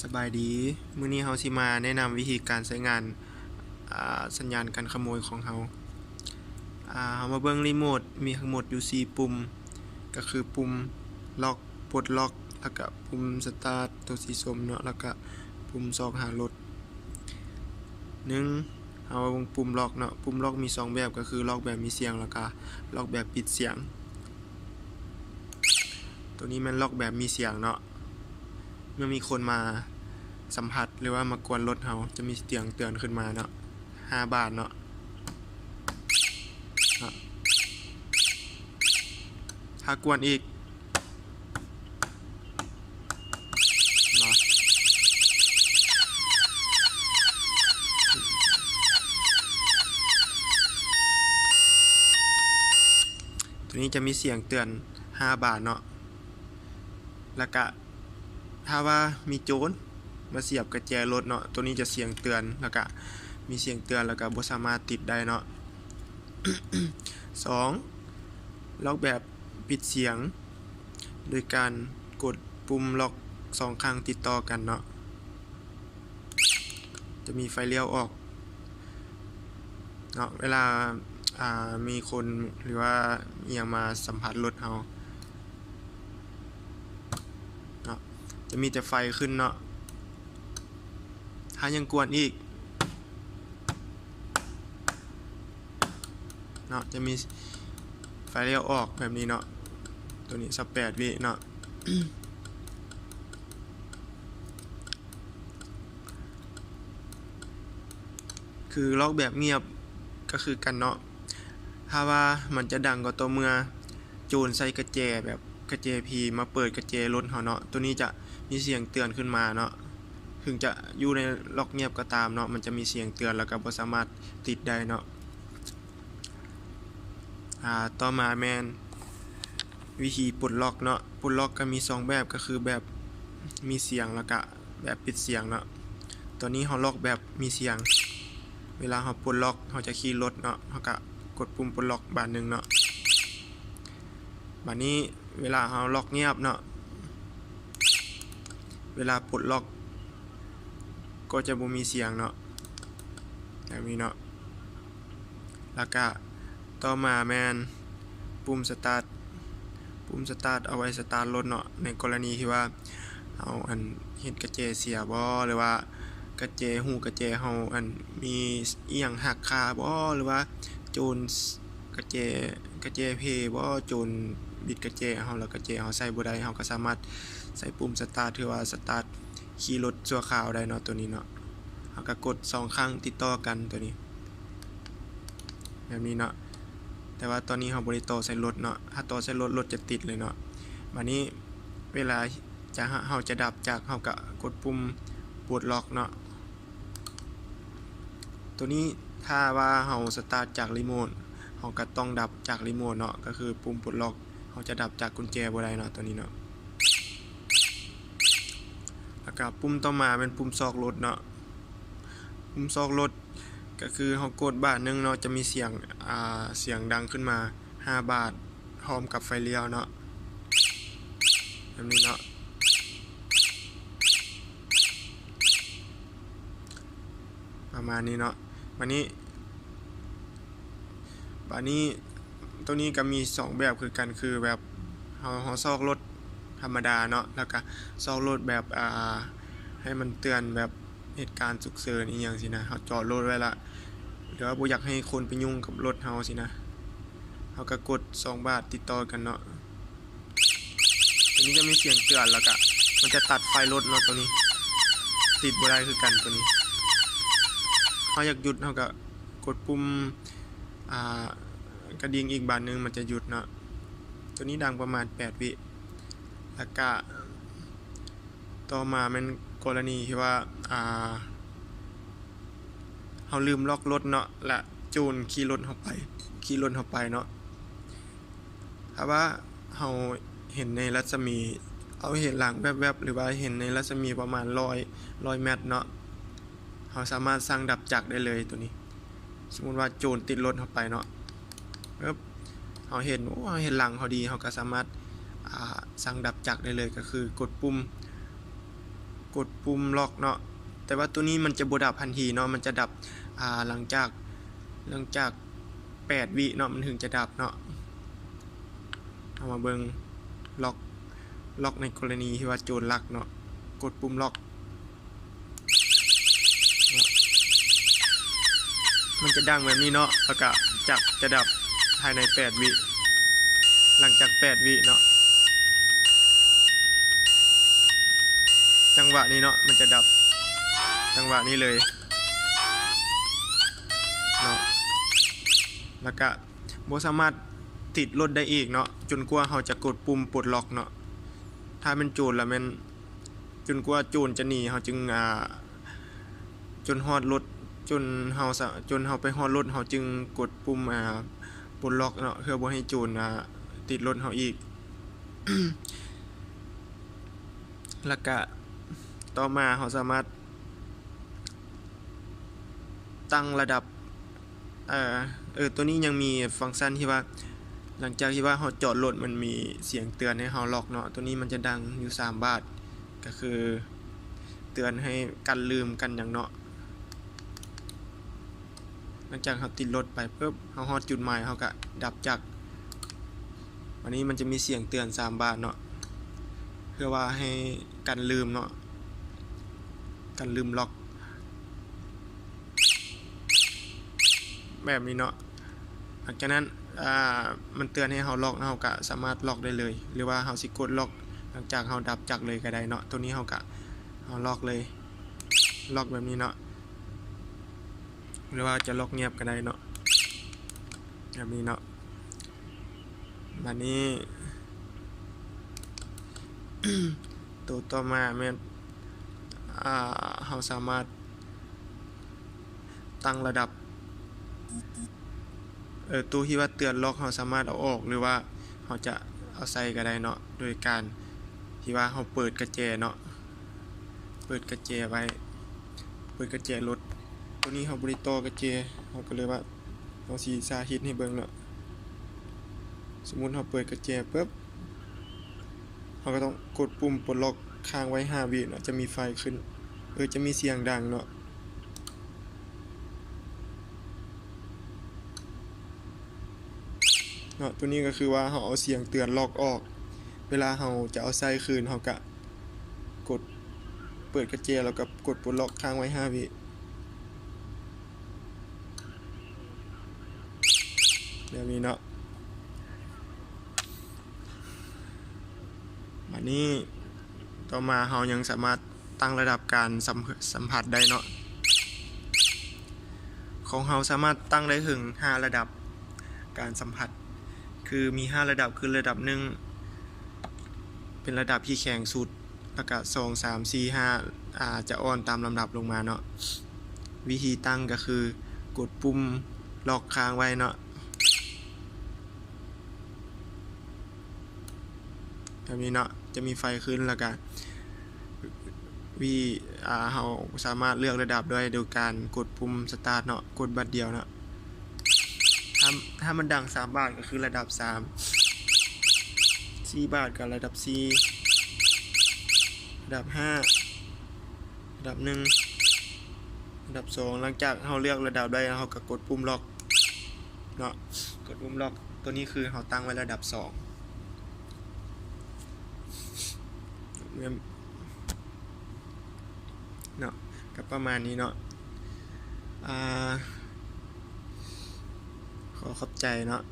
สบายดีมื้อนี้เฮาสิมาแนะนำวิธีการใช้งานสัญญาณการขโมยของเฮาเฮามาเบิ่งรีโมทมีทั้งหมดอยู่4ปุ่มก็คือปุ่มล็อกปลดล็อกแล้วก็ปุ่มสตาร์ตตัวสีส้มเนาะแล้วก็ปุ่มซอกหารถ1เฮาเบิ่งปุ่มล็อกเนาะปุ่มล็อกมี2แบบก็คือล็อกแบบมีเสียงแล้วก็ล็อกแบบปิดเสียงตัวนี้มันล็อกแบบมีเสียงเนาะเมื่อมีคนมาสัมผัสหรือว่ามากวนรถเฮาจะมีเสียงเตือนขึ้นมาเนาะ5 บาทเนาะถ้ากวนอีกเนาะตัวนี้จะมีเสียงเตือน5 บาทเนาะแล้วก็ถ้าว่ามีโจรมาเสียบกระแจรถเนาะตัวนี้จะเสียงเตือนแล้วก็มีเสียงเตือนแล้วก็บ่สามารถติดได้เนาะ 2. ล็อกแบบปิดเสียงโดยการกดปุ่มล็อก2 ครั้งติดต่อกันเนาะจะมีไฟเลี้ยวออกเนาะเวลามีคนหรือว่าเอียงมาสัมผัสรถเฮาเนาะจะมีแต่ไฟขึ้นเนาะถ้ายังกวนอีกเนาะจะมีไฟเลี้ยวออกแบบนี้เนาะตัวนี้18 วิเนาะ คือล็อกแบบเงียบก็คือกันเนาะถ้าว่ามันจะดังก็ต่อเมื่อโจรใส่กระแจแบบกระแจพีมาเปิดกระแจรถเฮาเนาะตัวนี้จะมีเสียงเตือนขึ้นมาเนาะถึงจะอยู่ในล็อกเงียบก็ตามเนาะมันจะมีเสียงเตือนแล้วก็บ่สามารถติดได้เนาะต่อมาแม่นวิธีปลดล็อกเนาะปลดล็อกก็มี2แบบก็คือแบบมีเสียงแล้วก็แบบปิดเสียงเนาะตัวนี้เฮาล็อกแบบมีเสียงเวลาเฮาปลดล็อกเฮาจะขี่รถเนาะเฮาก็กดปุ่มปลดล็อกบานหนึ่งเนาะบัดนี้เวลาเฮาล็อกเงียบเนาะเวลาปลดล็อกก็จะบ่มีเสียงเนาะแบบนี้เนาะแล้วก็ต่อมาแม่นปุ่มสตาร์ทเอาไว้สตาร์ทรถเนาะในกรณีที่ว่าเฮาเฮ็ดกระแจเสียบ่หรือว่ากระแจกระแจเฮามีอีหยังหักคาบ่หรือว่าโจรกระแจเพบ่โจรบิดกระแจเฮาแล้วกระแจเฮาใส่บ่ได้เฮาก็สามารถใส่ปุ่มสตาร์ทคือว่าสตาร์ทขี่รถชั่วคราวได้เนาะตัวนี้เนาะเฮาก็กด2 ครั้งติดต่อกันตัวนี้แบบนี้เนาะแต่ว่าตอนนี้เฮาบ่ได้ต่อใส่รถเนาะถ้าต่อใส่รถจะติดเลยเนาะบัดนี้เวลาเฮาจะดับจากเฮาก็กดปุ่มปลดล็อกเนาะตัวนี้ถ้าว่าเฮาสตาร์ทจากรีโมทเฮาก็ต้องดับจากรีโมทเนาะก็คือปุ่มปลดล็อกเฮาจะดับจากกุญแจบ่ได้เนาะตัวนี้เนาะแล้วก็ปุ่มต่อมาเป็นปุ่มซอกรถเนาะปุ่มซอกรถก็คือเฮากดบาทนึงเนาะจะมีเสียงดังขึ้นมา5 บาทพร้อมกับไฟเลี้ยวเนาะแบบนี้เนาะประมาณนี้เนาะบัดนี้ตัวนี้ก็มี2แบบคือกันคือแบบเฮาซอกรถธรรมดาเนาะแล้วก็ซอกรถแบบให้มันเตือนแบบเหตุการณ์ฉุกเฉินอีหยังสินะเฮาจอดรถไว้ละหรือว่าบ่อยากให้คนไปยุ่งกับรถเฮาสินะเฮาก็กด2 บาทติดต่อกันเนาะตัวนี้จะมีเสียงเตือนแล้วก็มันจะตัดไฟรถเนาะตัวนี้ติดบ่ได้คือกันตัวนี้เฮาอยากหยุดเฮาก็กดปุ่มกระดิ่งอีกบาทนึงมันจะหยุดเนาะตัวนี้ดังประมาณ8 วิแล้วก็ต่อมามันกรณีที่ว่าเฮาลืมล็อกรถเนาะและโจรขี่รถเฮาไปเนาะถ้าว่าเฮาเห็นในรัศมีเอาเห็นหลังแวบๆหรือว่าเห็นในรัศมีประมาณ100 เมตรเนาะเฮาสามารถสั่งดับจักรได้เลยตัวนี้สมมุติว่าโจรติดรถเฮาไปเนาะปึ๊บเฮาเห็นหลังเขาดีเฮาก็สามารถสั่งดับจักรได้เลยก็คือกดปุ่ม กดปุ่มล็อกเนาะแต่ว่าตัวนี้มันจะบ่ดับทันทีเนาะมันจะดับหลังจาก8 วิเนาะมันถึงจะดับเนาะเอามาเบิ่งล็อกในกรณีที่ว่าโจรลักเนาะกดปุ่มล็อกมันจะดังแบบนี้เนาะแล้วก็จะดับภายใน8 วิหลังจาก8 วิเนาะจังหวะนี้เนาะมันจะดับจังหวะนี้เลยเนาะแล้วก็บ่สามารถติดรถได้อีกเนาะจนกว่าเราจะกดปุ่มปลดล็อกเนาะถ้าเป็นโจรแล้วมันจนกว่าโจรจะหนีเราจึงจนฮอดรถจนเฮาไปฮอดรถเราจึงกดปุ่มปลดล็อกเนาะเพื่อบ่ให้โจรติดรถเราอีก แล้วก็ต่อมาเราสามารถตั้งระดับตัวนี้ยังมีฟังก์ชันที่ว่าหลังจากที่ว่าเราจอดรถมันมีเสียงเตือนให้เราล็อกเนาะตัวนี้มันจะดังอยู่3 บาทก็คือเตือนให้กันลืมกันอย่างเนาะหลังจากเราติดรถไปปุ๊บเราฮอดจุดหมายเราก็ดับจักรวันนี้มันจะมีเสียงเตือน3 บาทเนาะเพื่อว่าให้กันลืมเนาะกันลืมล็อกแบบนี้เนาะหลังจากนั้นมันเตือนให้เราล็อกเราก็สามารถล็อกได้เลยหรือว่าเราสิกดล็อกหลังจากเราดับจักรเลยก็ได้เนาะตัวนี้เราก็ล็อกเลยล็อกแบบนี้เนาะหรือว่าจะล็อกเงียบก็ได้เนาะแบบนี้เนาะแบบนี้ ตัวต่อมาแม่นเราสามารถตั้งระดับตัวที่ว่าเตือนล็อกเราสามารถเอาออกหรือว่าเราจะเอาใส่ก็ได้เนาะโดยการที่ว่าเราเปิดกระแจเนาะเปิดกระแจไว้เปิดกระแจรถตัวนี้เราบ่ได้ต่อกระแจเราก็เลยว่าเราสิสาธิตให้เบิ่งเนาะสมมุติเราเปิดกระแจปึ๊บเราก็ต้องกดปุ่มปลดล็อกค้างไว้5 วิเนาะจะมีไฟขึ้นจะมีเสียงดังเนาะตัวนี้ก็คือว่าเราเอาเสียงเตือนล็อกออกเวลาเราจะเอาใส่คืนเราก็กดเปิดกระแจแล้วก็กดปลดล็อกค้างไว้5 วิแบบนี้เนาะอันนี้ต่อมาเรายังสามารถตั้งระดับการสัมผัสได้เนาะของเราสามารถตั้งได้ถึง5 ระดับการสัมผัสคือมี5 ระดับคือระดับ1เป็นระดับที่แข็งสุดแล้วก็2 3 4 5จะอ่อนตามลำดับลงมาเนาะวิธีตั้งก็คือกดปุ่มล็อกค้างไว้เนาะแบบนี้เนาะจะมีไฟขึ้นแล้วก็เราสามารถเลือกระดับด้วยโดยการกดปุ่มสตาร์ทเนาะกดบัดเดียวเนาะถ้ามันดัง3 บาทก็คือระดับ3 4 บาทกับระดับ4ระดับ5ระดับ1ระดับ2หลังจากเราเลือกระดับได้แล้วเราก็กดปุ่มล็อกเนาะกดปุ่มล็อกตัวนี้คือเราตั้งไว้ระดับ2เนาะก็ประมาณนี้เนาะขอขอบใจเนาะ